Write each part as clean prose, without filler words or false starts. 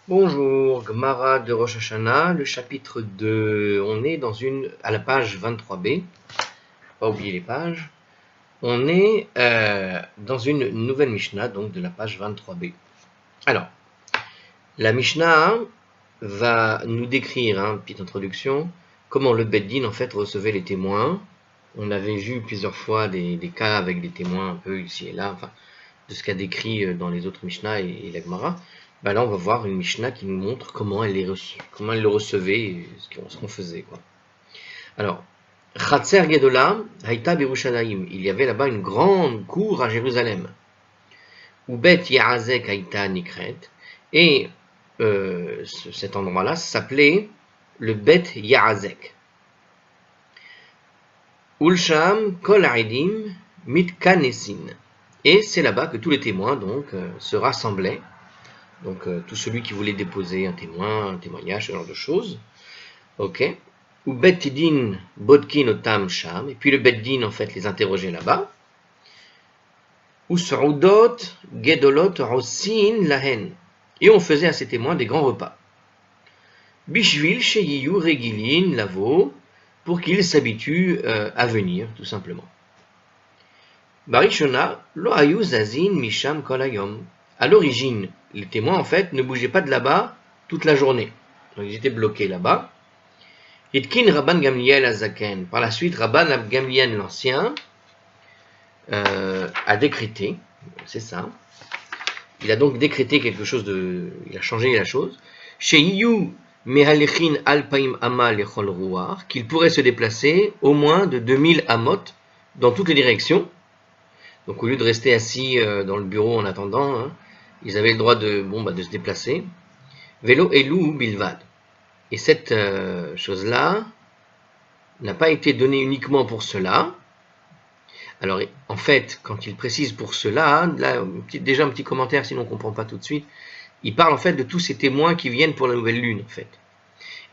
Bonjour, Gemara de Rosh Hashanah, le chapitre 2. On est à la page 23b, pas oublier les pages. On est dans une nouvelle Mishnah, donc de la page 23b. Alors, la Mishnah va nous décrire, petite introduction, comment le Beth Din en fait recevait les témoins. On avait vu plusieurs fois des cas avec des témoins un peu ici et là, enfin, de ce qu'a décrit dans les autres Mishnah et la Gemara. Là, on va voir une Mishnah qui nous montre comment elle le recevait et ce qu'on faisait, quoi. Alors, Chatzer Gedola, Haïta Berushalayim. Il y avait là-bas une grande cour à Jérusalem. Ubet Yaazek Haïta Nikret. Et cet endroit-là s'appelait le Bet Yaazek. Ulsham Kol Aidim Mitkanesin. Et c'est là-bas que tous les témoins donc se rassemblaient. Donc tout celui qui voulait déposer un témoignage, ce genre de choses. Ok. Ou Bettidin Bodkin Otam Sham. Et puis le Beddin en fait les interrogeait là-bas. Ou Saoudot Gedolot Rosin Lahen. Et on faisait à ces témoins des grands repas. Bishvil Sheyiyu Regilin Lavo. Pour qu'ils s'habituent à venir, tout simplement. Barishona Lo Ayu Zazin Misham Kolayom. À l'origine, les témoins, en fait, ne bougeaient pas de là-bas toute la journée. Donc, ils étaient bloqués là-bas. Hitkin Rabban Gamliel Azaken. Par la suite, Rabban Gamliel l'Ancien a décrété, c'est ça, il a donc décrété quelque chose il a changé la chose. Sheyiyu Mehalechin Alpaim Ama Lechol Ruar, qu'il pourrait se déplacer au moins de 2000 amot dans toutes les directions. Donc, au lieu de rester assis dans le bureau en attendant, ils avaient le droit de se déplacer. Vélo Elou Bilvad. Et cette chose-là n'a pas été donnée uniquement pour cela. Alors, en fait, quand il précise pour cela, là, déjà un petit commentaire, sinon on ne comprend pas tout de suite. Il parle en fait de tous ces témoins qui viennent pour la nouvelle lune, en fait.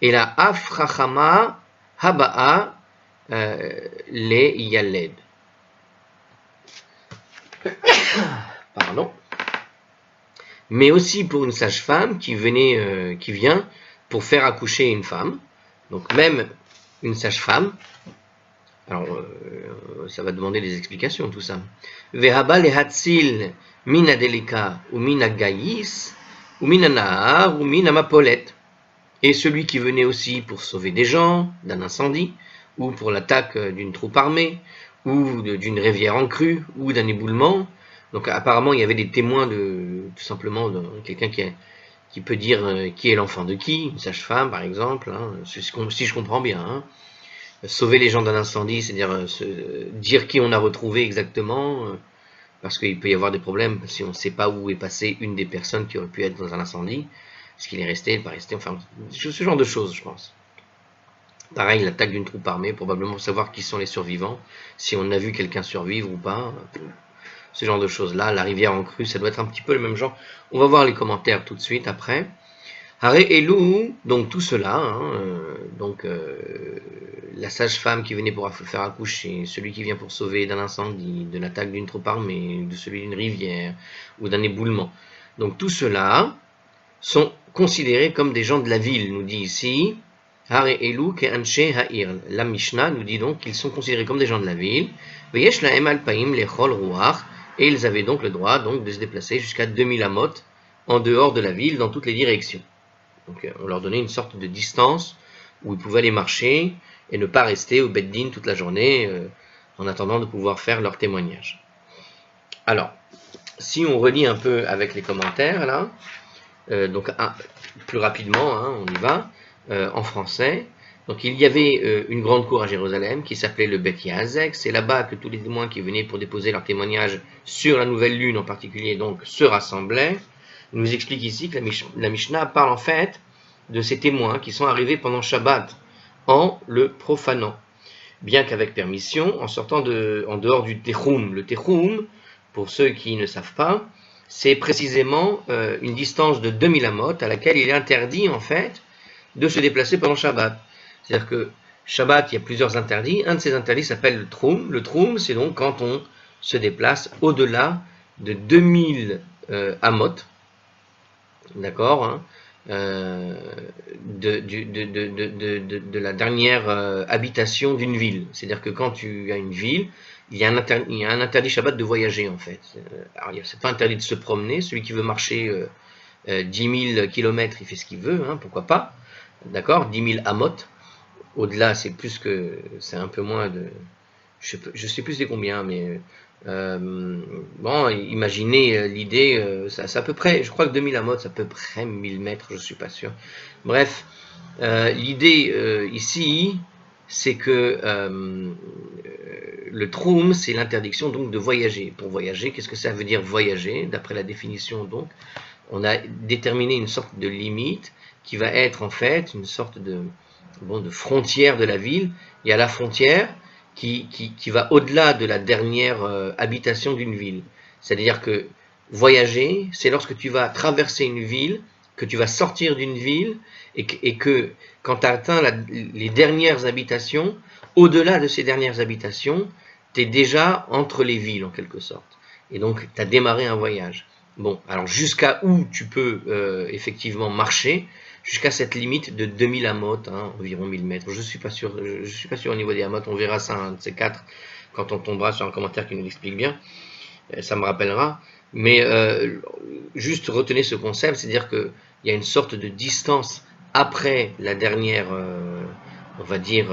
Et la Afrachama Haba'a les Yaled. Pardon. Mais aussi pour une sage-femme qui vient pour faire accoucher une femme. Donc même une sage-femme. Alors ça va demander des explications tout ça. Vehaba lehatzil mina delika ou mina gaïs ou mina nahar ou mina mapolet. Et celui qui venait aussi pour sauver des gens d'un incendie ou pour l'attaque d'une troupe armée ou d'une rivière en crue ou d'un éboulement. Donc apparemment il y avait des témoins tout simplement de quelqu'un qui peut dire qui est l'enfant de qui, une sage-femme par exemple, si je comprends bien. Sauver les gens d'un incendie, c'est-à-dire dire qui on a retrouvé exactement, parce qu'il peut y avoir des problèmes si on ne sait pas où est passée une des personnes qui aurait pu être dans un incendie, est-ce qu'il est resté, il n'est pas resté, enfin ce genre de choses je pense. Pareil, l'attaque d'une troupe armée, probablement savoir qui sont les survivants, si on a vu quelqu'un survivre ou pas, ce genre de choses-là. La rivière en crue, ça doit être un petit peu le même genre. On va voir les commentaires tout de suite après. Haré Elou, donc tout cela, la sage-femme qui venait pour faire accoucher, celui qui vient pour sauver d'un incendie, de l'attaque d'une troupe armée, de celui d'une rivière ou d'un éboulement. Donc tout cela sont considérés comme des gens de la ville, nous dit ici. Haré Elou ke Anshe Ha'ir. La Mishnah nous dit donc qu'ils sont considérés comme des gens de la ville. Veyesh lahem alpaim lechol ruach. Et ils avaient donc le droit de se déplacer jusqu'à 2000 amot en dehors de la ville dans toutes les directions. Donc on leur donnait une sorte de distance où ils pouvaient aller marcher et ne pas rester au Beddin toute la journée en attendant de pouvoir faire leur témoignage. Alors, si on relit un peu avec les commentaires là, plus rapidement, on y va, en français. Donc il y avait une grande cour à Jérusalem qui s'appelait le Bet Yaazek. C'est là-bas que tous les témoins qui venaient pour déposer leur témoignage sur la nouvelle lune en particulier donc se rassemblaient. Il nous explique ici que la Mishnah parle en fait de ces témoins qui sont arrivés pendant Shabbat en le profanant, bien qu'avec permission, en sortant en dehors du Techoum. Le Techoum, pour ceux qui ne savent pas, c'est précisément une distance de 2000 amot à laquelle il est interdit en fait de se déplacer pendant Shabbat. C'est-à-dire que Shabbat, il y a plusieurs interdits. Un de ces interdits s'appelle le Troum. Le Troum, c'est donc quand on se déplace au-delà de 2000 amot. D'accord, de la dernière habitation d'une ville. C'est-à-dire que quand tu as une ville, il y a un interdit Shabbat de voyager en fait. Alors c'est pas interdit de se promener, celui qui veut marcher 10 000 km, il fait ce qu'il veut, hein, pourquoi pas, d'accord, 10 000 amot, au-delà c'est un peu moins de, je sais plus c'est combien, mais bon, imaginez l'idée, c'est à peu près, je crois que 2000 amot, c'est à peu près 1000 mètres, je suis pas sûr. Bref, l'idée ici, c'est que le troum, c'est l'interdiction donc de voyager. Pour voyager, qu'est-ce que ça veut dire voyager? D'après la définition donc, on a déterminé une sorte de limite qui va être en fait une sorte de frontière de la ville. Il y a la frontière qui va au-delà de la dernière habitation d'une ville. C'est-à-dire que voyager, c'est lorsque tu vas traverser une ville, que tu vas sortir d'une ville, et que quand tu as atteint les dernières habitations, au-delà de ces dernières habitations, tu es déjà entre les villes en quelque sorte. Et donc, tu as démarré un voyage. Bon, alors jusqu'à où tu peux effectivement marcher, jusqu'à cette limite de 2000 amot, hein, environ 1000 mètres. Je suis pas sûr au niveau des amot, on verra ça un de ces quatre quand on tombera sur un commentaire qui nous l'explique bien, ça me rappellera. Mais juste retenez ce concept, c'est-à-dire qu'il y a une sorte de distance après la dernière, on va dire,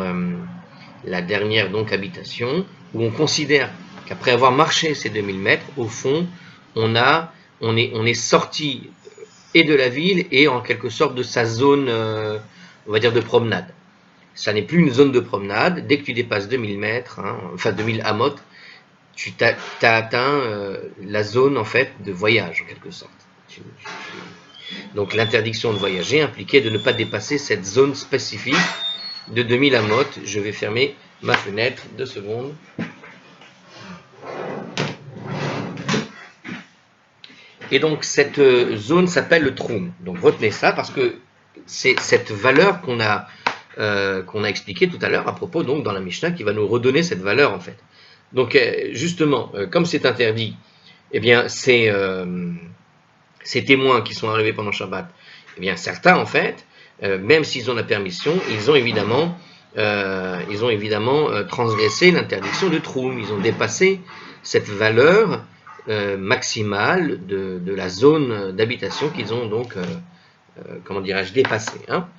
la dernière donc habitation, où on considère qu'après avoir marché ces 2000 mètres, au fond, on est sorti et de la ville et en quelque sorte de sa zone, on va dire, de promenade. Ça n'est plus une zone de promenade. Dès que tu dépasses 2000 mètres, hein, enfin 2000 amot, tu as atteint la zone en fait de voyage en quelque sorte. Donc l'interdiction de voyager impliquait de ne pas dépasser cette zone spécifique de 2000 amot. Je vais fermer ma fenêtre 2 secondes. Et donc cette zone s'appelle le troum. Donc retenez ça parce que c'est cette valeur qu'on a expliqué tout à l'heure à propos donc dans la Mishnah qui va nous redonner cette valeur en fait. Donc justement, comme c'est interdit, eh bien ces témoins qui sont arrivés pendant Shabbat, eh bien certains en fait, même s'ils ont la permission, ils ont évidemment transgressé l'interdiction de troum. Ils ont dépassé cette valeur maximale de la zone d'habitation qu'ils ont donc, comment dirais-je, dépassé, hein,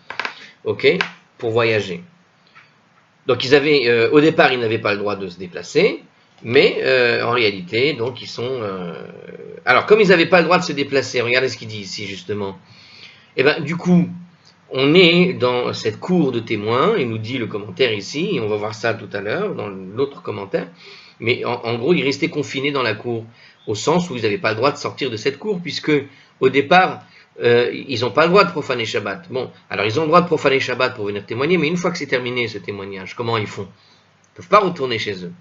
ok, pour voyager. Donc ils avaient, au départ, ils n'avaient pas le droit de se déplacer, mais en réalité, donc ils sont. Alors comme ils n'avaient pas le droit de se déplacer, regardez ce qu'il dit ici justement. Et ben du coup, on est dans cette cour de témoins, il nous dit le commentaire ici, et on va voir ça tout à l'heure dans l'autre commentaire. Mais en gros, ils restaient confinés dans la cour, au sens où ils n'avaient pas le droit de sortir de cette cour, puisque au départ, ils n'ont pas le droit de profaner Shabbat. Bon, alors ils ont le droit de profaner Shabbat pour venir témoigner, mais une fois que c'est terminé ce témoignage, comment ils font? Ils ne peuvent pas retourner chez eux.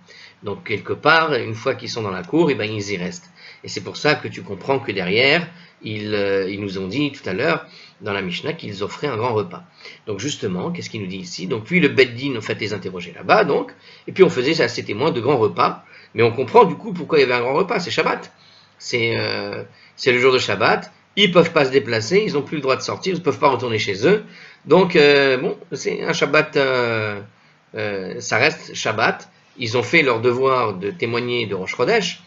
Donc quelque part, une fois qu'ils sont dans la cour, eh ben, ils y restent. Et c'est pour ça que tu comprends que derrière, ils nous ont dit tout à l'heure, dans la Mishnah, qu'ils offraient un grand repas. Donc justement, qu'est-ce qu'il nous dit ici? Donc puis le Beddin, en fait, les interrogeait là-bas, donc, et puis on faisait à ces témoins de grands repas, mais on comprend du coup pourquoi il y avait un grand repas, c'est Shabbat. C'est le jour de Shabbat, ils ne peuvent pas se déplacer, ils n'ont plus le droit de sortir, ils ne peuvent pas retourner chez eux, donc bon, c'est un Shabbat, ça reste Shabbat, ils ont fait leur devoir de témoigner de Rosh Chodesh,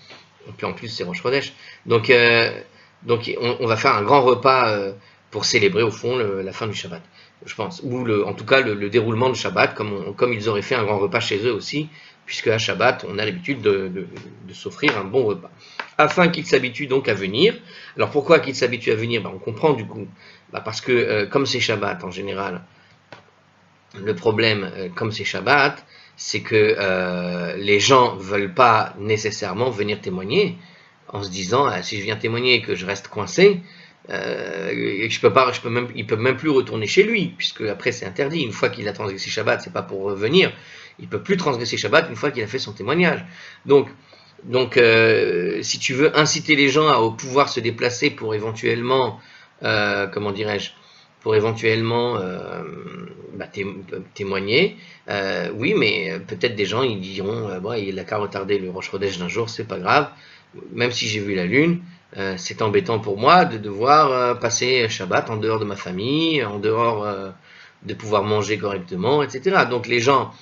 et puis en plus c'est Rosh Chodesh, donc on va faire un grand repas pour célébrer au fond la fin du Shabbat, je pense, ou en tout cas le déroulement du Shabbat, comme ils auraient fait un grand repas chez eux aussi, puisque à Shabbat on a l'habitude de s'offrir un bon repas, afin qu'ils s'habituent donc à venir. Alors pourquoi qu'ils s'habituent à venir? On comprend du coup, parce que comme c'est Shabbat en général, le problème comme c'est Shabbat, c'est que les gens ne veulent pas nécessairement venir témoigner en se disant si je viens témoigner et que je reste coincé, et que il peut même plus retourner chez lui, puisque après c'est interdit. Une fois qu'il a transgressé Shabbat, c'est pas pour revenir. Il peut plus transgresser Shabbat une fois qu'il a fait son témoignage. Donc si tu veux inciter les gens à pouvoir se déplacer pour éventuellement, comment dirais-je, pour éventuellement témoigner, oui, mais peut-être des gens ils diront il n'a qu'à retarder le Rosh Chodesh d'un jour, c'est pas grave, même si j'ai vu la lune, c'est embêtant pour moi de devoir passer Shabbat en dehors de ma famille, en dehors de pouvoir manger correctement, etc. Donc les gens,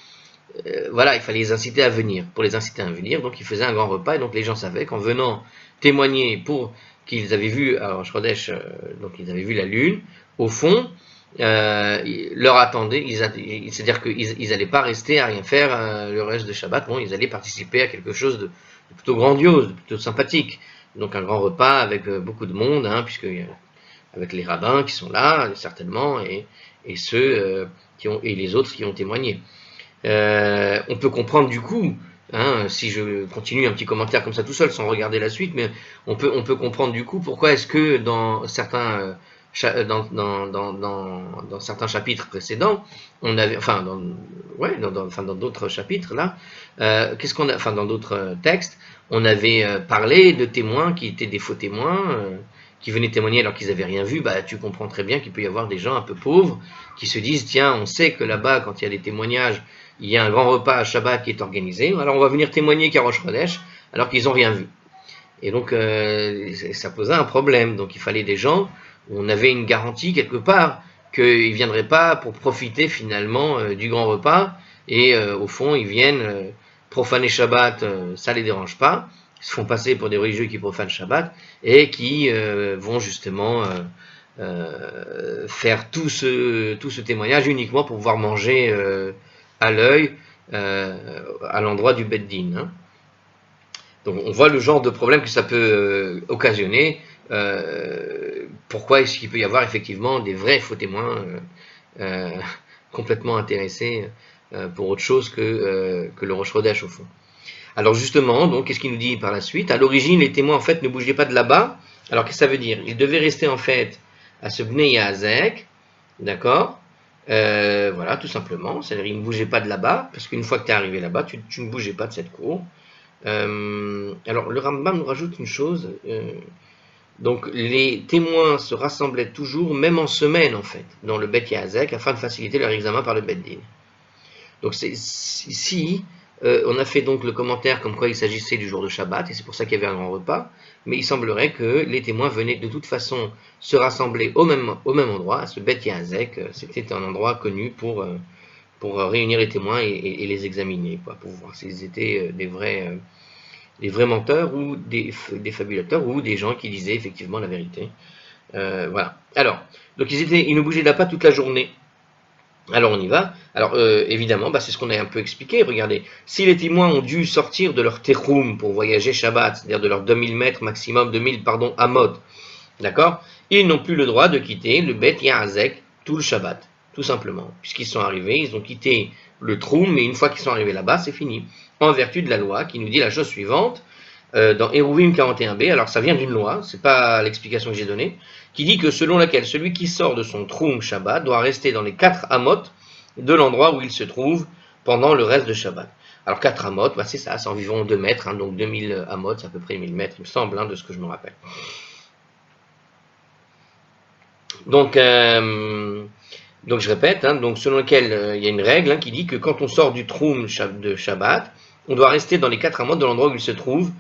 voilà, il fallait les inciter à venir. Pour les inciter à venir, donc ils faisaient un grand repas, et donc les gens savaient qu'en venant témoigner pour qu'ils avaient vu, alors Shrodesh, donc ils avaient vu la lune, au fond, leur attendaient, c'est-à-dire qu'ils n'allaient pas rester à rien faire le reste de Shabbat, non, ils allaient participer à quelque chose de plutôt grandiose, de plutôt sympathique. Donc un grand repas avec beaucoup de monde, hein, avec les rabbins qui sont là, certainement, et ceux et les autres qui ont témoigné. On peut comprendre du coup, hein, si je continue un petit commentaire comme ça tout seul sans regarder la suite, mais on peut comprendre du coup pourquoi est-ce que dans certains dans certains chapitres précédents, on avait, enfin dans d'autres chapitres là, qu'est-ce qu'on a, enfin dans d'autres textes, on avait parlé de témoins qui étaient des faux témoins, qui venaient témoigner alors qu'ils n'avaient rien vu. Bah, tu comprends très bien qu'il peut y avoir des gens un peu pauvres qui se disent, tiens, on sait que là-bas, quand il y a des témoignages, il y a un grand repas à Shabbat qui est organisé, alors on va venir témoigner qu'à Rosh Chodesh, alors qu'ils n'ont rien vu. Et donc, ça posait un problème. Donc, il fallait des gens où on avait une garantie quelque part qu'ils ne viendraient pas pour profiter finalement du grand repas, et au fond, ils viennent profaner Shabbat, ça ne les dérange pas. Ils se font passer pour des religieux qui profanent Shabbat, et qui vont justement faire tout ce témoignage uniquement pour pouvoir manger à l'œil à l'endroit du Beddin. Hein. Donc on voit le genre de problème que ça peut occasionner. Pourquoi est-ce qu'il peut y avoir effectivement des vrais faux témoins complètement intéressés pour autre chose que le Rosh Chodesh au fond. Alors justement, donc qu'est-ce qu'il nous dit par la suite? À l'origine, les témoins en fait ne bougeaient pas de là-bas. Alors qu'est-ce que ça veut dire? Ils devaient rester en fait à ce Bnei Yazek, d'accord? Voilà, tout simplement. C'est-à-dire ils ne bougeaient pas de là-bas, parce qu'une fois que tu es arrivé là-bas, tu ne bougeais pas de cette cour. Alors le Rambam nous rajoute une chose. Donc les témoins se rassemblaient toujours, même en semaine en fait, dans le Bet Yazek, afin de faciliter leur examen par le Bet Din. Donc ici, on a fait donc le commentaire comme quoi il s'agissait du jour de Shabbat, et c'est pour ça qu'il y avait un grand repas, mais il semblerait que les témoins venaient de toute façon se rassembler au même endroit, à ce Bet Yazek. C'était un endroit connu pour réunir les témoins et les examiner, quoi, pour voir s'ils étaient des vrais menteurs ou des fabulateurs ou des gens qui disaient effectivement la vérité. Voilà. Alors, donc ils ne bougeaient pas toute la journée. Alors on y va. Alors évidemment, c'est ce qu'on a un peu expliqué. Regardez, si les témoins ont dû sortir de leur techoum pour voyager Shabbat, c'est-à-dire de leurs 2000 mètres maximum, 2000 amot, d'accord, ils n'ont plus le droit de quitter le Bet Yazek tout le Shabbat, tout simplement. Puisqu'ils sont arrivés, ils ont quitté le troum, mais une fois qu'ils sont arrivés là-bas, c'est fini. En vertu de la loi qui nous dit la chose suivante, dans Eruvim 41b, alors ça vient d'une loi, c'est pas l'explication que j'ai donnée, qui dit que selon laquelle celui qui sort de son troum Shabbat doit rester dans les 4 amot de l'endroit où il se trouve pendant le reste de Shabbat. Alors 4 amot, c'est ça, c'est environ 2 mètres, hein, donc 2000 amot, c'est à peu près 1000 mètres, il me semble, hein, de ce que je me rappelle. Donc je répète, hein, donc selon laquelle il y a une règle, hein, qui dit que quand on sort du troum de Shabbat, on doit rester dans les 4 amot de l'endroit où il se trouve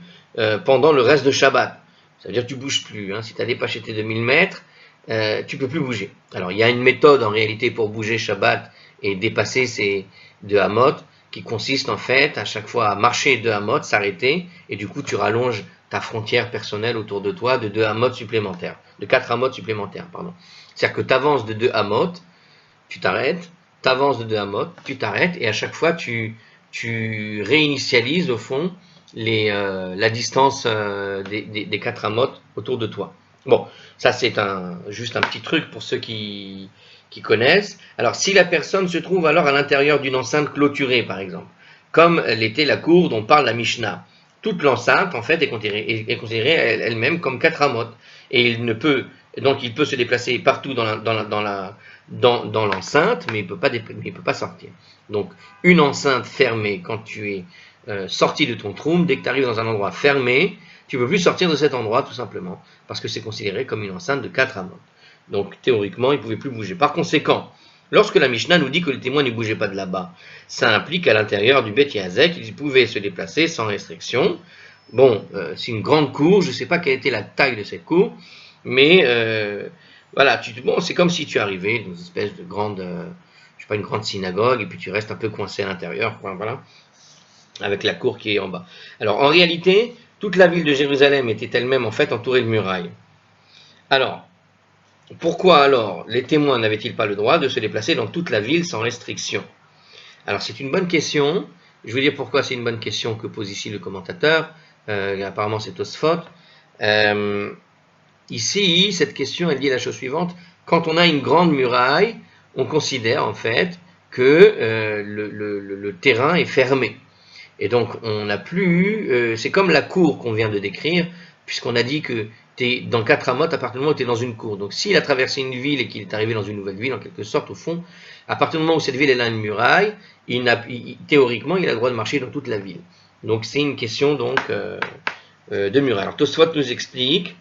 pendant le reste de Shabbat. Ça veut dire que tu ne bouges plus. Hein. Si tu as dépassé tes 2000 mètres, tu ne peux plus bouger. Alors il y a une méthode en réalité pour bouger Shabbat et dépasser ces 2 amot, qui consiste en fait à chaque fois à marcher 2 amot, s'arrêter, et du coup tu rallonges ta frontière personnelle autour de toi de 2 amot supplémentaires, de 4 amot supplémentaires, pardon. C'est-à-dire que tu avances de 2 amot, tu t'arrêtes, tu avances de 2 amot, tu t'arrêtes, et à chaque fois tu réinitialises au fond la distance des 4 amot autour de toi. Bon, ça c'est juste un petit truc pour ceux qui connaissent. Alors si la personne se trouve alors à l'intérieur d'une enceinte clôturée par exemple, comme l'était la cour dont parle la Mishnah, toute l'enceinte en fait est considérée elle-même comme 4 amot, et il peut se déplacer partout dans l'enceinte, mais il peut pas sortir. Donc une enceinte fermée, quand tu es sorti de ton troum, dès que tu arrives dans un endroit fermé, tu ne peux plus sortir de cet endroit tout simplement, parce que c'est considéré comme une enceinte de 4 amot. Donc théoriquement, il ne pouvait plus bouger. Par conséquent, lorsque la Mishnah nous dit que les témoins ne bougeaient pas de là-bas, ça implique qu'à l'intérieur du Bet Yazek, ils pouvaient se déplacer sans restriction, Bon, c'est une grande cour, je ne sais pas quelle était la taille de cette cour, mais voilà, bon, c'est comme si tu arrivais dans une espèce de grande, je sais pas, une grande synagogue, et puis tu restes un peu coincé à l'intérieur, voilà, avec la cour qui est en bas. Alors, en réalité, toute la ville de Jérusalem était elle-même en fait entourée de murailles. Alors, pourquoi alors les témoins n'avaient-ils pas le droit de se déplacer dans toute la ville sans restriction? Alors, c'est une bonne question. Je vais dire pourquoi c'est une bonne question que pose ici le commentateur. Apparemment, c'est Tosfot. Ici, cette question, elle dit la chose suivante. Quand on a une grande muraille, on considère en fait que le terrain est fermé. Et donc, on n'a plus... c'est comme la cour qu'on vient de décrire, puisqu'on a dit que tu es dans 4 amotes à partir du moment où tu es dans une cour. Donc, s'il a traversé une ville et qu'il est arrivé dans une nouvelle ville, en quelque sorte, au fond, à partir du moment où cette ville est là une muraille, théoriquement, il a le droit de marcher dans toute la ville. Donc, c'est une question donc de muraille. Alors, Tosfot nous explique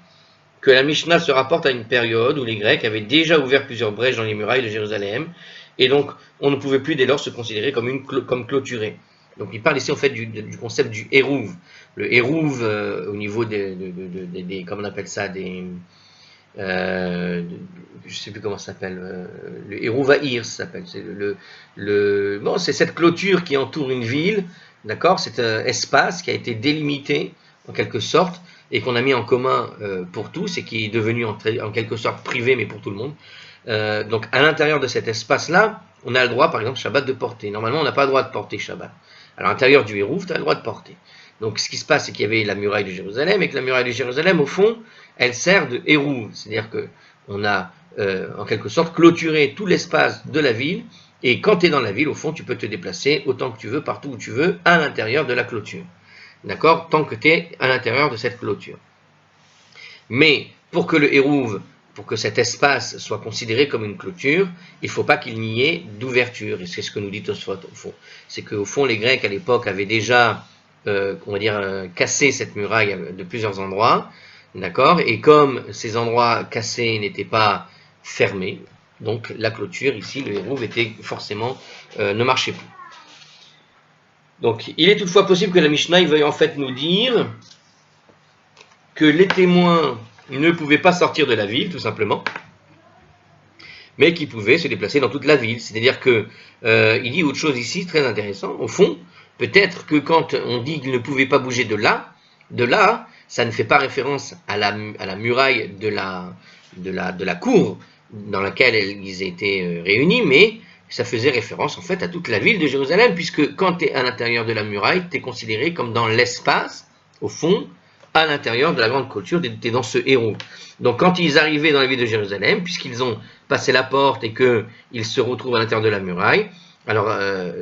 que la Mishnah se rapporte à une période où les Grecs avaient déjà ouvert plusieurs brèches dans les murailles de Jérusalem, et donc on ne pouvait plus dès lors se considérer comme clôturé. Donc il parle ici en fait du concept du hérouv. Le hérouv au niveau des comment on appelle ça, je ne sais plus comment ça s'appelle, le hérouvaïr ça s'appelle. Bon, c'est cette clôture qui entoure une ville, d'accord, cet espace qui a été délimité en quelque sorte et qu'on a mis en commun pour tous et qui est devenu en quelque sorte privé mais pour tout le monde. Donc à l'intérieur de cet espace-là, on a le droit par exemple Shabbat de porter. Normalement on n'a pas le droit de porter Shabbat. À l'intérieur du Hérouv, tu as le droit de porter. Donc ce qui se passe, c'est qu'il y avait la muraille de Jérusalem, et que la muraille de Jérusalem, au fond, elle sert de Hérouv. C'est-à-dire qu'on a, en quelque sorte, clôturé tout l'espace de la ville, et quand tu es dans la ville, au fond, tu peux te déplacer autant que tu veux, partout où tu veux, à l'intérieur de la clôture. D'accord? Tant que tu es à l'intérieur de cette clôture. Mais pour que le Hérouv, pour que cet espace soit considéré comme une clôture, il ne faut pas qu'il n'y ait d'ouverture. Et c'est ce que nous dit Tosfot au fond. C'est qu'au fond, les Grecs à l'époque avaient déjà, on va dire, cassé cette muraille de plusieurs endroits, d'accord. Et comme ces endroits cassés n'étaient pas fermés, donc la clôture ici, le Hérouv était forcément ne marchait plus. Donc, il est toutefois possible que la Mishnah veuille en fait nous dire que les témoins ne pouvaient pas sortir de la ville, tout simplement, mais qu'ils pouvaient se déplacer dans toute la ville. C'est-à-dire que il dit autre chose ici, très intéressant. Au fond, peut-être que quand on dit qu'ils ne pouvaient pas bouger de là, ça ne fait pas référence à la muraille de la cour dans laquelle ils étaient réunis, mais ça faisait référence en fait à toute la ville de Jérusalem, puisque quand tu es à l'intérieur de la muraille, tu es considéré comme dans l'espace, au fond, à l'intérieur de la grande clôture, tu es dans ce héros. Donc quand ils arrivaient dans la ville de Jérusalem, puisqu'ils ont passé la porte et qu'ils se retrouvent à l'intérieur de la muraille, alors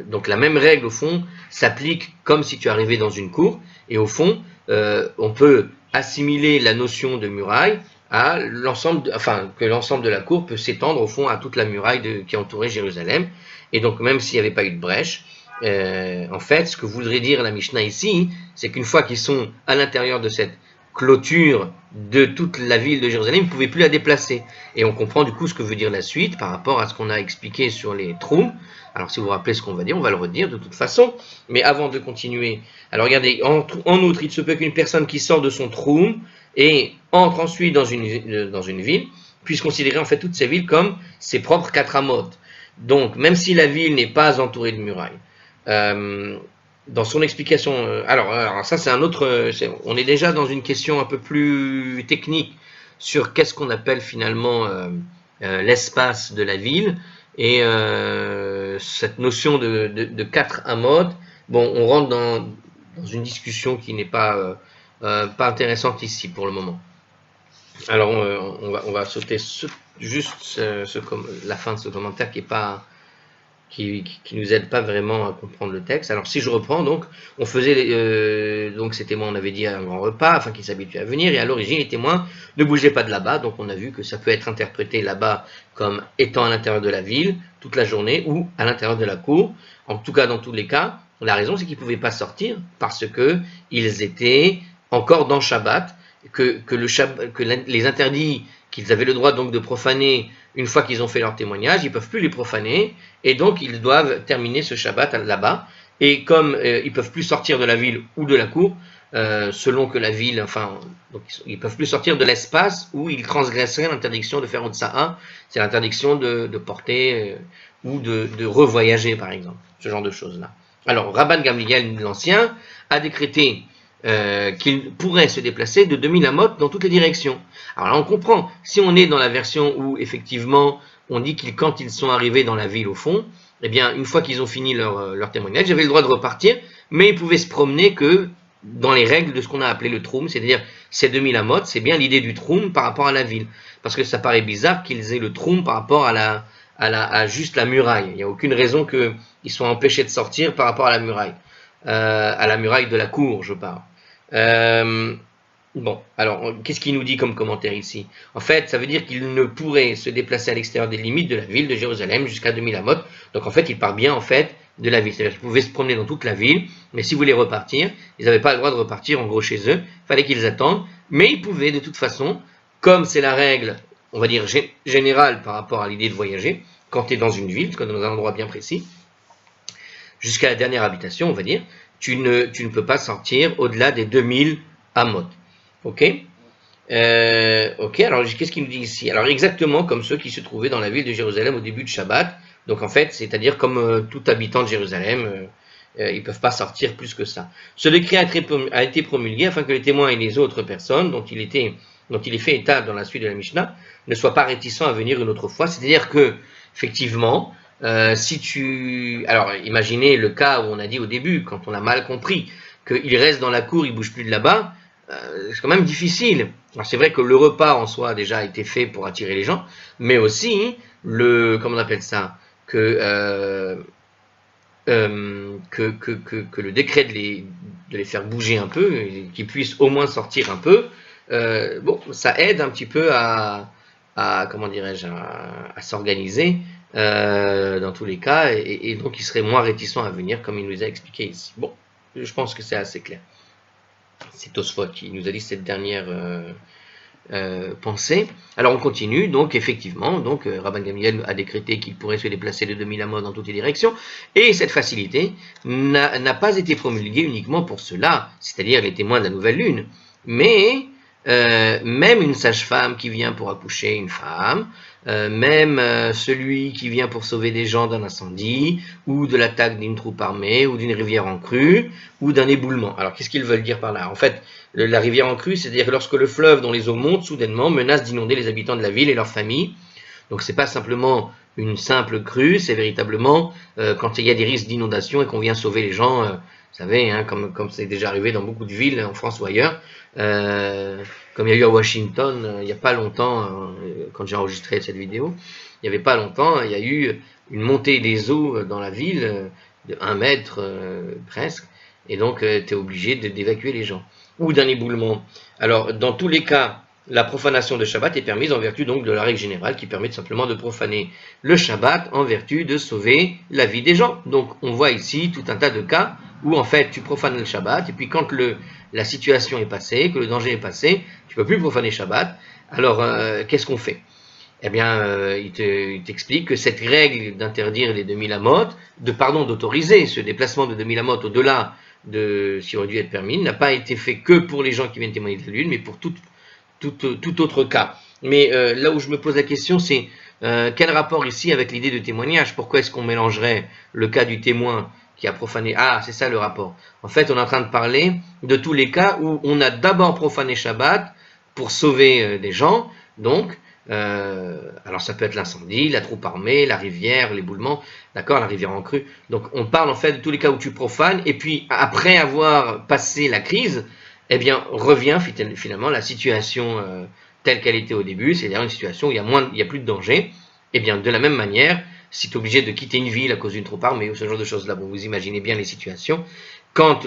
donc la même règle au fond s'applique comme si tu arrivais dans une cour, et au fond on peut assimiler la notion de muraille à l'ensemble, que l'ensemble de la cour peut s'étendre au fond à toute la muraille qui entourait Jérusalem, et donc même s'il n'y avait pas eu de brèche, en fait, ce que voudrait dire la Mishnah ici, c'est qu'une fois qu'ils sont à l'intérieur de cette clôture de toute la ville de Jérusalem, ils ne pouvaient plus la déplacer. Et on comprend du coup ce que veut dire la suite par rapport à ce qu'on a expliqué sur les troum. Alors si vous vous rappelez ce qu'on va dire, on va le redire de toute façon. Mais avant de continuer, alors regardez, en outre, il se peut qu'une personne qui sort de son troum et entre ensuite dans une ville puisse considérer en fait toutes ces villes comme ses propres 4 amotes. Donc même si la ville n'est pas entourée de murailles, dans son explication, alors ça c'est un autre, on est déjà dans une question un peu plus technique sur qu'est-ce qu'on appelle finalement l'espace de la ville et cette notion de 4 amotes. Bon, on rentre dans une discussion qui n'est pas intéressante ici pour le moment. Alors on va sauter juste la fin de ce commentaire qui nous aide pas vraiment à comprendre le texte. Alors si je reprends, donc on faisait donc ces témoins, on avait dit un grand repas afin qu'ils s'habituent à venir, et à l'origine les témoins ne bougeaient pas de là-bas, donc on a vu que ça peut être interprété là-bas comme étant à l'intérieur de la ville toute la journée ou à l'intérieur de la cour. En tout cas, dans tous les cas, la raison c'est qu'ils pouvaient pas sortir parce que ils étaient encore dans Shabbat, que les interdits qu'ils avaient le droit donc de profaner une fois qu'ils ont fait leur témoignage, ils ne peuvent plus les profaner, et donc ils doivent terminer ce Shabbat là-bas. Et comme ils ne peuvent plus sortir de la ville ou de la cour, selon que la ville, enfin, donc ils peuvent plus sortir de l'espace où ils transgresseraient l'interdiction de faire Otsa'a, c'est l'interdiction de porter ou de revoyager, par exemple, ce genre de choses-là. Alors, Rabban Gamliel l'Ancien a décrété qu'il pourrait se déplacer de 2000 amot dans toutes les directions. Alors là, on comprend. Si on est dans la version où, effectivement, on dit qu'ils, quand ils sont arrivés dans la ville, au fond, eh bien, une fois qu'ils ont fini leur témoignage, ils avaient le droit de repartir, mais ils pouvaient se promener que dans les règles de ce qu'on a appelé le troum, c'est-à-dire ces 2000 amot, c'est bien l'idée du troum par rapport à la ville. Parce que ça paraît bizarre qu'ils aient le troum par rapport à juste la muraille. Il n'y a aucune raison qu'ils soient empêchés de sortir par rapport à la muraille de la cour, je parle. Bon, alors, qu'est-ce qu'il nous dit comme commentaire ici? En fait, ça veut dire qu'il ne pourrait se déplacer à l'extérieur des limites de la ville de Jérusalem jusqu'à 2000 amot. Donc, en fait, il part bien, en fait, de la ville. C'est-à-dire qu'ils pouvaient se promener dans toute la ville, mais s'ils voulaient repartir, ils n'avaient pas le droit de repartir, en gros, chez eux. Il fallait qu'ils attendent, mais ils pouvaient, de toute façon, comme c'est la règle, on va dire, générale par rapport à l'idée de voyager, quand tu es dans une ville, dans un endroit bien précis, jusqu'à la dernière habitation, on va dire, tu ne peux pas sortir au-delà des 2000 amot. Ok, ok, alors qu'est-ce qu'il nous dit ici? Alors exactement comme ceux qui se trouvaient dans la ville de Jérusalem au début de Shabbat. Donc en fait, c'est-à-dire comme tout habitant de Jérusalem, ils ne peuvent pas sortir plus que ça. Ce décret a été promulgué afin que les témoins et les autres personnes dont il est fait état dans la suite de la Mishnah ne soient pas réticents à venir une autre fois. C'est-à-dire que, effectivement, alors imaginez le cas où on a dit au début, quand on a mal compris, qu'il reste dans la cour, il ne bouge plus de là-bas, c'est quand même difficile. Alors c'est vrai que le repas en soi a déjà été fait pour attirer les gens, mais aussi comment on appelle ça, que le décret de les faire bouger un peu, qu'ils puissent au moins sortir un peu, bon, ça aide un petit peu à comment dirais-je, à s'organiser dans tous les cas, et donc ils seraient moins réticents à venir, comme il nous a expliqué ici. Bon, je pense que c'est assez clair. C'est Tosfot qui nous a dit cette dernière pensée. Alors on continue, donc effectivement, Rabban Gamliel a décrété qu'il pourrait se déplacer de 2000 amot dans toutes les directions, et cette facilité n'a pas été promulguée uniquement pour cela, c'est-à-dire les témoins de la nouvelle lune, mais même une sage-femme qui vient pour accoucher une femme, même celui qui vient pour sauver des gens d'un incendie, ou de l'attaque d'une troupe armée, ou d'une rivière en crue, ou d'un éboulement. Alors qu'est-ce qu'ils veulent dire par là? En fait, la rivière en crue, c'est-à-dire lorsque le fleuve dont les eaux montent soudainement menace d'inonder les habitants de la ville et leurs familles. Donc c'est pas simplement une simple crue, c'est véritablement quand il y a des risques d'inondation et qu'on vient sauver les gens, vous savez, hein, comme c'est déjà arrivé dans beaucoup de villes en France ou ailleurs, comme il y a eu à Washington il n'y a pas longtemps, quand j'ai enregistré cette vidéo, il n'y avait pas longtemps, il y a eu une montée des eaux dans la ville de 1 mètre presque, et donc tu es obligé d'évacuer les gens. Ou d'un éboulement. Alors, dans tous les cas, la profanation de Shabbat est permise en vertu donc de la règle générale qui permet simplement de profaner le Shabbat en vertu de sauver la vie des gens. Donc, on voit ici tout un tas de cas où en fait tu profanes le Shabbat et puis quand la situation est passée, que le danger est passé, tu ne peux plus profaner Shabbat. Alors, qu'est-ce qu'on fait? Eh bien, il t'explique que cette règle d'interdire les 2000 amot, d'autoriser ce déplacement de 2000 amot au-delà de ce qui aurait dû être permis, n'a pas été fait que pour les gens qui viennent témoigner de la lune, mais pour tout autre cas. Mais là où je me pose la question, c'est quel rapport ici avec l'idée de témoignage? Pourquoi est-ce qu'on mélangerait le cas du témoin qui a profané? Ah, c'est ça le rapport. En fait, on est en train de parler de tous les cas où on a d'abord profané Shabbat pour sauver des gens, donc alors ça peut être l'incendie, la troupe armée, la rivière, l'éboulement, d'accord, la rivière en crue. Donc on parle en fait de tous les cas où tu profanes, et puis après avoir passé la crise, eh bien revient finalement la situation telle qu'elle était au début, c'est-à-dire une situation où il y a plus de danger. Et bien de la même manière, si tu es obligé de quitter une ville à cause d'une troupe armée ou ce genre de choses-là, bon, vous imaginez bien les situations, quand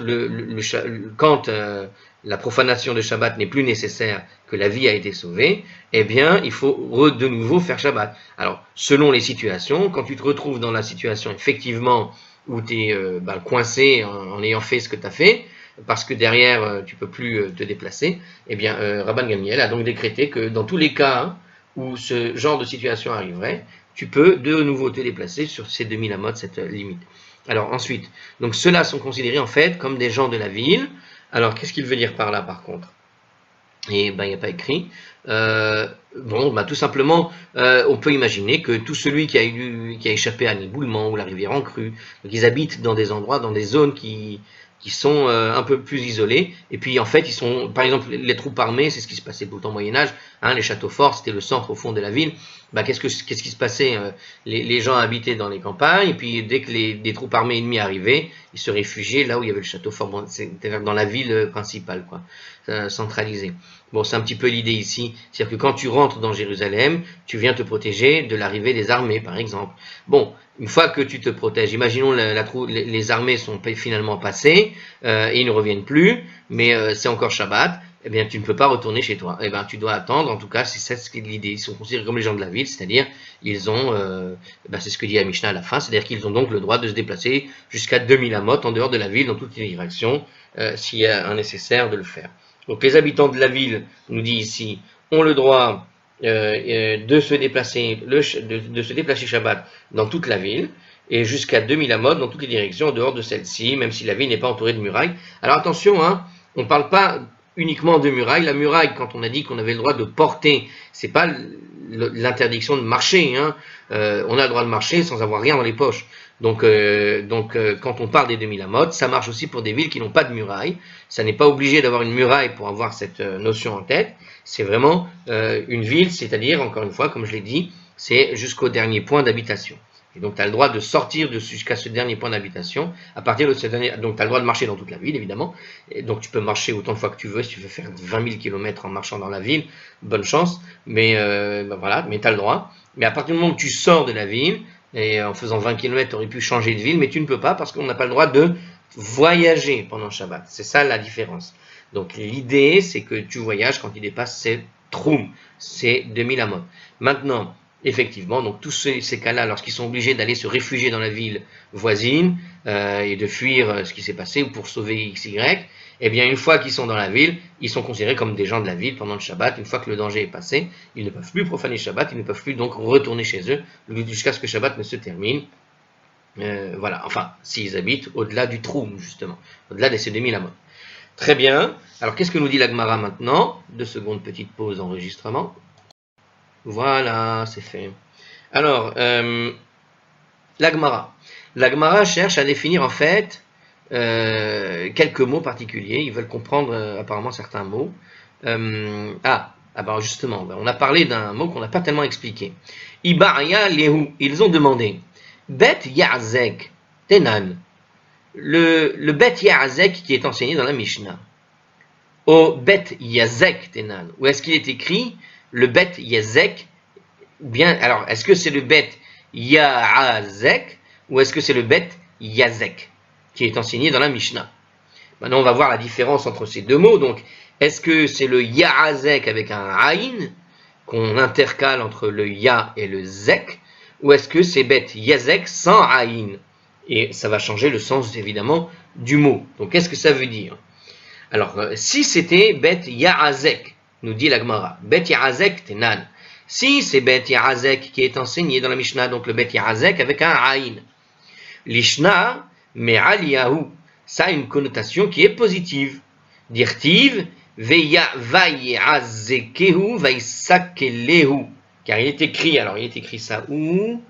la profanation de Shabbat n'est plus nécessaire, que la vie a été sauvée, eh bien, il faut de nouveau faire Shabbat. Alors, selon les situations, quand tu te retrouves dans la situation, effectivement, où tu es coincé en ayant fait ce que tu as fait, parce que derrière, tu ne peux plus te déplacer, eh bien, Rabban Gamliel a donc décrété que dans tous les cas où ce genre de situation arriverait, tu peux de nouveau te déplacer sur ces 2000 amot, cette limite. Alors ensuite, donc ceux-là sont considérés en fait comme des gens de la ville, Alors, qu'est-ce qu'il veut dire par là, par contre? Et ben, il n'y a pas écrit. Bon, ben, tout simplement, on peut imaginer que tout celui qui a échappé à l'éboulement ou la rivière en crue, donc ils habitent dans des endroits, dans des zones qui sont un peu plus isolées. Et puis, en fait, ils sont, par exemple, les troupes armées, c'est ce qui se passait tout au Moyen-Âge. Hein, les châteaux forts, c'était le centre au fond de la ville. Ben, qu'est-ce qui se passait? Les gens habitaient dans les campagnes, et puis dès que des troupes armées ennemies arrivaient, ils se réfugiaient là où il y avait le château fort, bon, c'est-à-dire dans la ville principale, quoi, centralisée. Bon, c'est un petit peu l'idée ici, c'est-à-dire que quand tu rentres dans Jérusalem, tu viens te protéger de l'arrivée des armées, par exemple. Bon, une fois que tu te protèges, imaginons les armées sont finalement passées et ils ne reviennent plus, mais c'est encore Shabbat, eh bien tu ne peux pas retourner chez toi. Eh bien tu dois attendre, en tout cas, c'est ce qui est l'idée. Ils sont considérés comme les gens de la ville, c'est-à-dire ils ont, c'est ce que dit la Mishnah à la fin, c'est-à-dire qu'ils ont donc le droit de se déplacer jusqu'à 2000 amot en dehors de la ville, dans toutes les directions, s'il y a un nécessaire de le faire. Donc les habitants de la ville, nous dit ici, ont le droit de se déplacer Shabbat dans toute la ville et jusqu'à 2000 amot dans toutes les directions en dehors de celle-ci, même si la ville n'est pas entourée de murailles. Alors attention, hein, on ne parle pas uniquement de murailles. La muraille, quand on a dit qu'on avait le droit de porter, c'est pas l'interdiction de marcher. Hein. On a le droit de marcher sans avoir rien dans les poches. Donc, quand on parle des 2000 amot, ça marche aussi pour des villes qui n'ont pas de muraille. Ça n'est pas obligé d'avoir une muraille pour avoir cette notion en tête. C'est vraiment une ville, c'est-à-dire, encore une fois, comme je l'ai dit, c'est jusqu'au dernier point d'habitation. Et donc, tu as le droit de sortir jusqu'à ce dernier point d'habitation. À partir de ce dernier, donc, tu as le droit de marcher dans toute la ville, évidemment. Et donc, tu peux marcher autant de fois que tu veux. Si tu veux faire 20 000 km en marchant dans la ville, bonne chance. Mais voilà, mais tu as le droit. Mais à partir du moment où tu sors de la ville, et en faisant 20 km, tu aurais pu changer de ville, mais tu ne peux pas parce qu'on n'a pas le droit de voyager pendant Shabbat. C'est ça la différence. Donc, l'idée, c'est que tu voyages quand il dépasse ces troum, ces 2000 amot. Maintenant, effectivement, donc tous ces cas-là, lorsqu'ils sont obligés d'aller se réfugier dans la ville voisine et de fuir ce qui s'est passé ou pour sauver XY, eh bien, une fois qu'ils sont dans la ville, ils sont considérés comme des gens de la ville pendant le Shabbat. Une fois que le danger est passé, ils ne peuvent plus profaner Shabbat, ils ne peuvent plus donc retourner chez eux jusqu'à ce que Shabbat ne se termine. Voilà, enfin, s'ils habitent au-delà du Troum, justement, au-delà de ces 2000 amot. Très bien. Alors, qu'est-ce que nous dit la Gemara maintenant? 2 secondes, petite pause d'enregistrement. Voilà, c'est fait. Alors, la Gemara. La Gemara cherche à définir en fait quelques mots particuliers. Ils veulent comprendre apparemment certains mots. Ben justement, on a parlé d'un mot qu'on n'a pas tellement expliqué. Ibaya lehu. Ils ont demandé. Bet Yazek Tenan. Le Bet Yazek qui est enseigné dans la Mishnah. Au Bet Yazek Tenan. Où est-ce qu'il est écrit le Bet Yazek? Bien, alors, est-ce que c'est le Bet Yazek ou est-ce que c'est le Bet Yazek qui est enseigné dans la Mishnah? Maintenant, on va voir la différence entre ces deux mots. Donc, est-ce que c'est le Yazek avec un Aïn qu'on intercale entre le Ya et le Zek, ou est-ce que c'est Bet Yazek sans Aïn? Et ça va changer le sens, évidemment, du mot. Donc, qu'est-ce que ça veut dire? Alors, si c'était Bet Yazek, nous dit la Gemara, Bet Yazek Tenan. Si c'est Bet Yazek qui est enseigné dans la Mishnah, donc le Bet Yazek avec un Aïn. L'Ishna, mais Aliyahu, ça a une connotation qui est positive. Dirtiv, Veya Vayazekehu, Vaisakelehu. Car il est écrit ça où?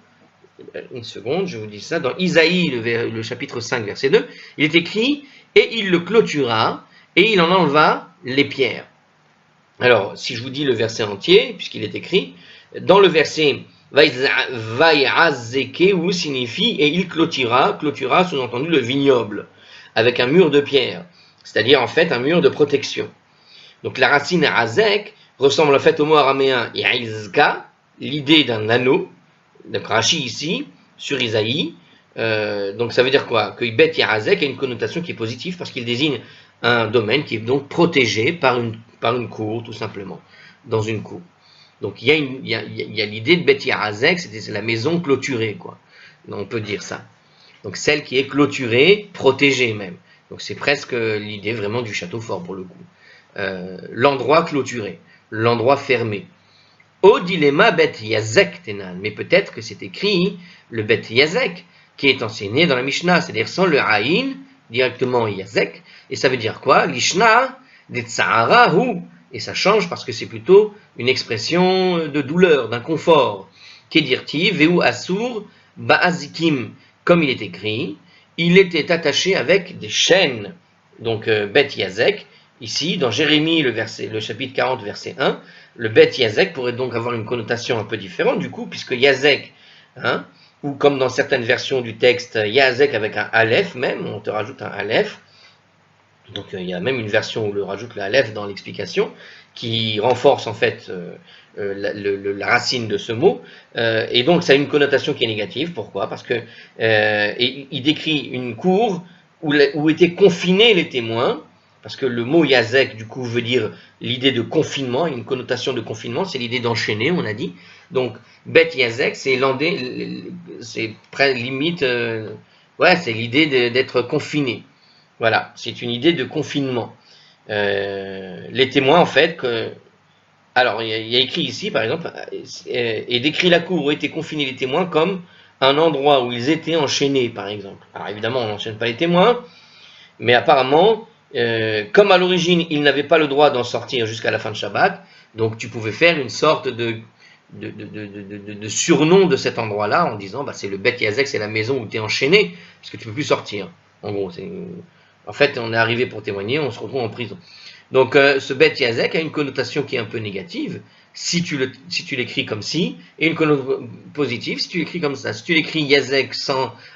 Une seconde, je vous dis ça, dans Isaïe, le chapitre 5, verset 2, il est écrit, et il le clôtura, et il en enleva les pierres. Alors, si je vous dis le verset entier, puisqu'il est écrit, dans le verset Vayazekehu signifie et il clôtura sous-entendu le vignoble, avec un mur de pierre, c'est-à-dire en fait un mur de protection. Donc la racine Azek ressemble en fait au mot araméen Yaizka, l'idée d'un anneau, donc Rashi ici, sur Isaïe. Donc ça veut dire quoi? Que Bet Yazek a une connotation qui est positive parce qu'il désigne un domaine qui est donc protégé par une cour, tout simplement, dans une cour. Donc il y a l'idée de Bet Yazek, c'est la maison clôturée, quoi. On peut dire ça. Donc celle qui est clôturée, protégée même. Donc c'est presque l'idée vraiment du château fort pour le coup. L'endroit clôturé, l'endroit fermé. Au dilemma Bet Yazek Tenan, mais peut-être que c'est écrit le Bet Yazek qui est enseigné dans la Mishnah, c'est-à-dire sans le Aïn, directement Yazek, Et ça veut dire quoi? Lishna, des tsahara, hu. Et ça change parce que c'est plutôt une expression de douleur, d'inconfort. Kedirti, veu asur, ba'azikim. Comme il est écrit, il était attaché avec des chaînes. Donc, Bet Yazek, ici, dans Jérémie, le chapitre 40, verset 1, le Bet Yazek pourrait donc avoir une connotation un peu différente, du coup, puisque Yazek, hein, ou comme dans certaines versions du texte, Yazek avec un Aleph même, on te rajoute un Aleph. Donc il y a même une version où on rajoute le Aleph dans l'explication, qui renforce en fait la racine de ce mot. Et donc ça a une connotation qui est négative. Pourquoi? Parce que il décrit une cour où étaient confinés les témoins. Parce que le mot Yazek, du coup, veut dire l'idée de confinement, une connotation de confinement, c'est l'idée d'enchaîner, on a dit. Donc, Bet Yazek, c'est limite, c'est l'idée d'être confiné. Voilà, c'est une idée de confinement. Les témoins, en fait, alors il y a écrit ici, par exemple, et décrit la cour où étaient confinés les témoins comme un endroit où ils étaient enchaînés, par exemple. Alors évidemment, on n'enchaîne pas les témoins, mais apparemment, comme à l'origine, ils n'avaient pas le droit d'en sortir jusqu'à la fin de Shabbat, donc tu pouvais faire une sorte de surnom de cet endroit-là en disant c'est le Bet Yazek, c'est la maison où tu es enchaîné, parce que tu ne peux plus sortir. En gros, en fait, on est arrivé pour témoigner, on se retrouve en prison. Donc, ce Bet Yazek a une connotation qui est un peu négative, si tu l'écris comme ci, et une connotation positive si tu l'écris comme ça. Si tu l'écris Yazek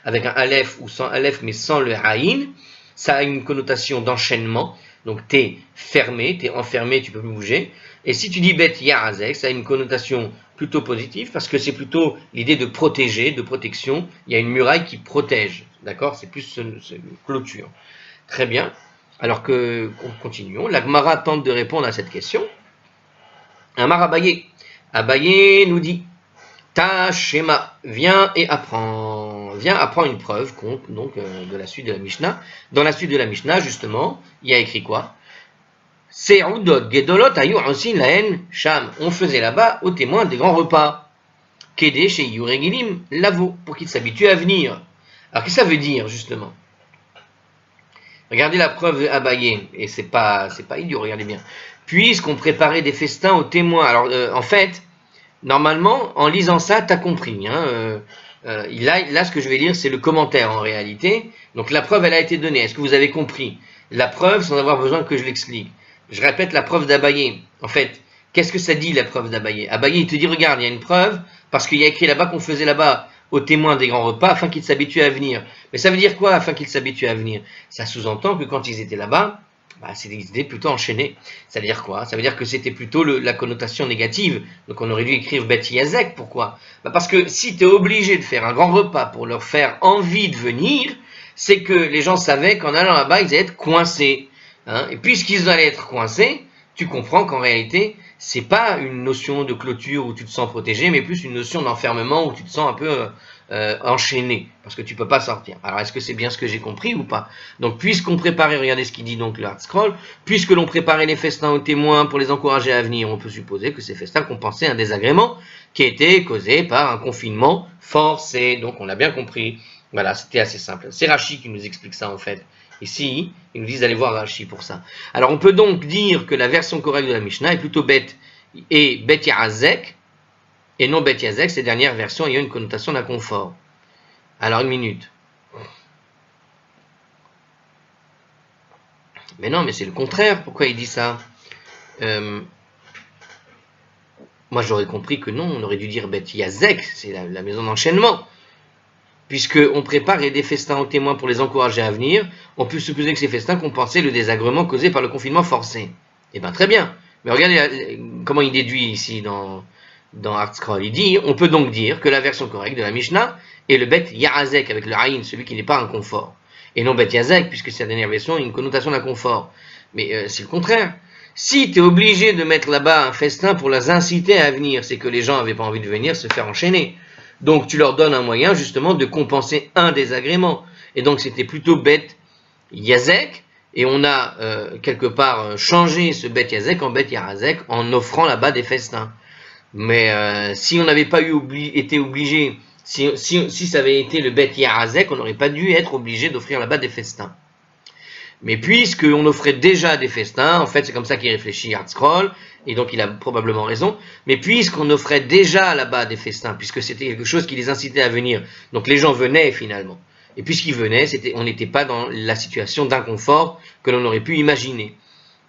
avec un Aleph ou sans Aleph, mais sans le Haïn, ça a une connotation d'enchaînement. Donc, tu es fermé, tu es enfermé, tu ne peux plus bouger. Et si tu dis Bet Yazek, ça a une connotation plutôt positive, parce que c'est plutôt l'idée de protéger, de protection. Il y a une muraille qui protège, d'accord? C'est plus une clôture. Très bien. Alors que, continuons. La Gemara tente de répondre à cette question. Amar Abaye. Abaye nous dit, Ta Shema, viens et apprends. Viens apprends une preuve, donc de la suite de la Mishnah. Dans la suite de la Mishnah, justement, il y a écrit quoi? Se'udot gedolot ayu ansin laen sham. On faisait là-bas aux témoins des grands repas. Kede chez Yuregilim, lavo, pour qu'ils s'habituent à venir. Alors, qu'est-ce que ça veut dire, justement? Regardez la preuve Abaye, et c'est pas idiot, regardez bien. Puisqu'on préparait des festins aux témoins. Alors, en fait, normalement, en lisant ça, tu as compris. Hein, là, ce que je vais lire, c'est le commentaire en réalité. Donc, la preuve, elle a été donnée. Est-ce que vous avez compris? La preuve, sans avoir besoin que je l'explique. Je répète la preuve d'Abaye. En fait, qu'est-ce que ça dit, la preuve d'Abaye? Abaye, il te dit, regarde, il y a une preuve, parce qu'il y a écrit là-bas qu'on faisait là-bas aux témoins des grands repas afin qu'ils s'habituent à venir. Mais ça veut dire quoi, afin qu'ils s'habituent à venir? Ça sous-entend que quand ils étaient là-bas, ils étaient plutôt enchaînés. Ça veut dire quoi? Ça veut dire que c'était plutôt la connotation négative. Donc on aurait dû écrire Bet Yazek. Pourquoi? Parce que si tu es obligé de faire un grand repas pour leur faire envie de venir, c'est que les gens savaient qu'en allant là-bas, ils allaient être coincés. Hein? Et puisqu'ils allaient être coincés, tu comprends qu'en réalité, c'est pas une notion de clôture où tu te sens protégé, mais plus une notion d'enfermement où tu te sens un peu enchaîné, parce que tu peux pas sortir. Alors, est-ce que c'est bien ce que j'ai compris ou pas? Donc, puisqu'on préparait, regardez ce qu'il dit donc le Hard Scroll, puisque l'on préparait les festins aux témoins pour les encourager à venir, on peut supposer que ces festins compensaient un désagrément qui était causé par un confinement forcé. Donc, on l'a bien compris. Voilà, c'était assez simple. C'est Rashi qui nous explique ça en fait. Ici, ils nous disent d'aller voir Rashi pour ça. Alors, on peut donc dire que la version correcte de la Mishnah est plutôt Bet et Bet Yazek, et non Bet Yazek, ces dernières versions ayant une connotation d'inconfort. Alors, une minute. Mais non, mais c'est le contraire. Pourquoi il dit ça? Moi, j'aurais compris que non, on aurait dû dire Bet Yazek, c'est la maison d'enchaînement. Puisqu'on prépare des festins aux témoins pour les encourager à venir, on peut supposer que ces festins compensaient le désagrément causé par le confinement forcé. Eh bien, très bien. Mais regardez comment il déduit ici dans Hard Scroll. Il dit, on peut donc dire que la version correcte de la Mishnah est le Bet Yazek avec le Haïn, celui qui n'est pas un confort. Et non Bet Yazek, puisque cette dernière version a une connotation d'inconfort. Mais c'est le contraire. Si tu es obligé de mettre là-bas un festin pour les inciter à venir, c'est que les gens n'avaient pas envie de venir se faire enchaîner. Donc tu leur donnes un moyen justement de compenser un désagrément. Et donc c'était plutôt Bet Yazek, et on a quelque part changé ce Bet Yazek en Bet Yazek en offrant là-bas des festins. Mais si on n'avait pas été obligé, si ça avait été le Bet Yazek, on n'aurait pas dû être obligé d'offrir là-bas des festins. Mais puisqu'on offrait déjà des festins, en fait c'est comme ça qu'il réfléchit Hardscroll, et donc il a probablement raison, mais puisqu'on offrait déjà là-bas des festins, puisque c'était quelque chose qui les incitait à venir, donc les gens venaient finalement. Et puisqu'ils venaient, on n'était pas dans la situation d'inconfort que l'on aurait pu imaginer.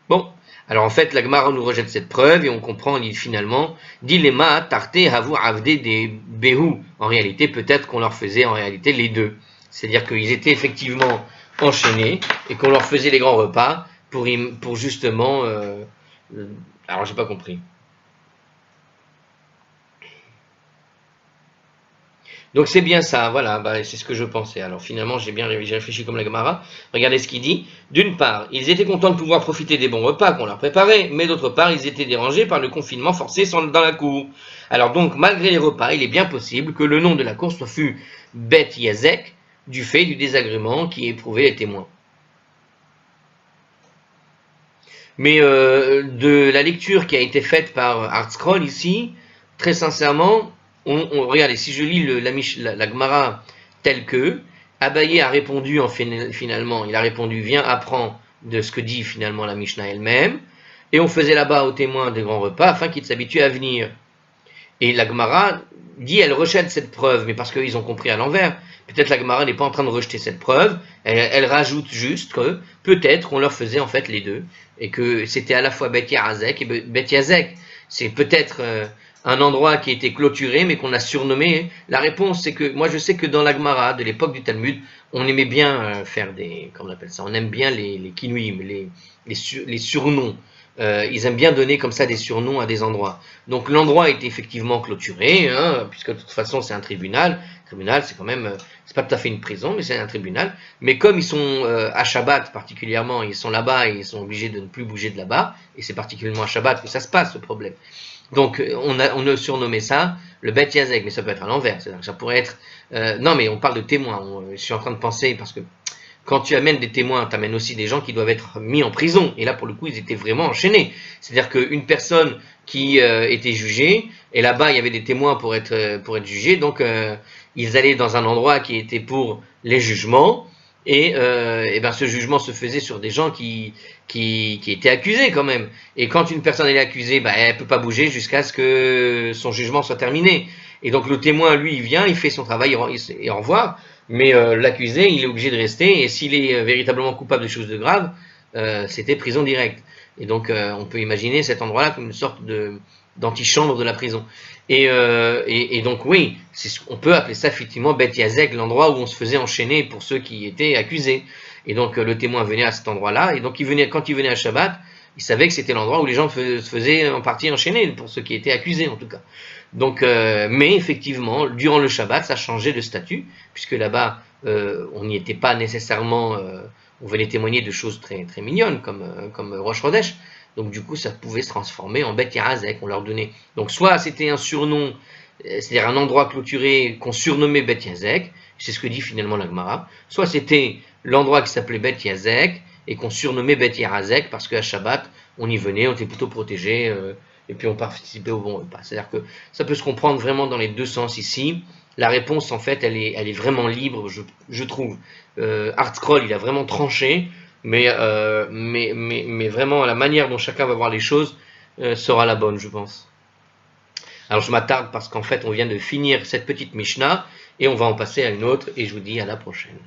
Bon, alors en fait, la Gemara nous rejette cette preuve et on comprend finalement, dilema tarte havu avde des behu. En réalité, peut-être qu'on leur faisait en réalité les deux. C'est-à-dire qu'ils étaient effectivement enchaînés et qu'on leur faisait les grands repas pour justement... alors j'ai pas compris. Donc c'est bien ça, voilà, c'est ce que je pensais. Alors finalement, j'ai réfléchi comme la Gemara. Regardez ce qu'il dit. D'une part, ils étaient contents de pouvoir profiter des bons repas qu'on leur préparait, mais d'autre part, ils étaient dérangés par le confinement forcé dans la cour. Alors donc, malgré les repas, il est bien possible que le nom de la cour fût Beth Yazek, du fait du désagrément qui éprouvaient les témoins. Mais de la lecture qui a été faite par Hardscroll ici, très sincèrement, regardez, si je lis la Gemara telle que, Abaye a répondu finalement, il a répondu, viens apprends de ce que dit finalement la Mishnah elle-même, et on faisait là-bas aux témoins des grands repas afin qu'ils s'habituent à venir. Et la Gemara dit, elle rejette cette preuve, mais parce qu'ils ont compris à l'envers. Peut-être la Gemara n'est pas en train de rejeter cette preuve, elle rajoute juste que peut-être qu'on leur faisait en fait les deux, et que c'était à la fois Bet Yazek et Bet Yazek. C'est peut-être un endroit qui a été clôturé, mais qu'on a surnommé. La réponse, c'est que moi je sais que dans la Gemara de l'époque du Talmud, on aimait bien faire des, comment on appelle ça, on aime bien les kinuim, les surnoms. Ils aiment bien donner comme ça des surnoms à des endroits. Donc l'endroit est effectivement clôturé, puisque de toute façon c'est un tribunal. Le tribunal, c'est quand même, c'est pas tout à fait une prison, mais c'est un tribunal. Mais comme ils sont à Shabbat particulièrement, ils sont là-bas et ils sont obligés de ne plus bouger de là-bas, et c'est particulièrement à Shabbat que ça se passe, ce problème. Donc on a surnommé ça le Bet Yazek, mais ça peut être à l'envers. C'est-à-dire que ça pourrait être... non, mais on parle de témoins. Je suis en train de penser, parce que quand tu amènes des témoins, tu amènes aussi des gens qui doivent être mis en prison. Et là, pour le coup, ils étaient vraiment enchaînés. C'est-à-dire qu'une personne qui était jugée, et là-bas, il y avait des témoins pour être jugés, donc ils allaient dans un endroit qui était pour les jugements, et ben, ce jugement se faisait sur des gens qui étaient accusés quand même. Et quand une personne est accusée, ben, elle ne peut pas bouger jusqu'à ce que son jugement soit terminé. Et donc le témoin, lui, il vient, il fait son travail et au revoir. Mais l'accusé, il est obligé de rester, et s'il est véritablement coupable de choses de graves, c'était prison directe. Et donc on peut imaginer cet endroit-là comme une sorte d'antichambre de la prison. Et donc oui, on peut appeler ça effectivement Bet Yazek, l'endroit où on se faisait enchaîner pour ceux qui étaient accusés. Et donc le témoin venait à cet endroit-là, et donc quand il venait à Shabbat, il savait que c'était l'endroit où les gens se faisaient en partie enchaîner, pour ceux qui étaient accusés en tout cas. Donc, mais effectivement, durant le Shabbat, ça changeait de statut, puisque là-bas, on n'y était pas nécessairement, on venait témoigner de choses très, très mignonnes, comme Rosh Chodesh. Donc, du coup, ça pouvait se transformer en Bet Yazek, on leur donnait. Donc, soit c'était un surnom, c'est-à-dire un endroit clôturé qu'on surnommait Bet Yazek, c'est ce que dit finalement la Gemara, soit c'était l'endroit qui s'appelait Bet Yazek, et qu'on surnommait Bet Yazek, parce qu'à Shabbat, on y venait, on était plutôt protégé, et puis on participait au bon repas. C'est-à-dire que ça peut se comprendre vraiment dans les deux sens ici. La réponse, en fait, elle est vraiment libre, je trouve. Hardscroll, il a vraiment tranché, mais vraiment la manière dont chacun va voir les choses sera la bonne, je pense. Alors je m'attarde parce qu'en fait, on vient de finir cette petite Mishnah, et on va en passer à une autre, et je vous dis à la prochaine.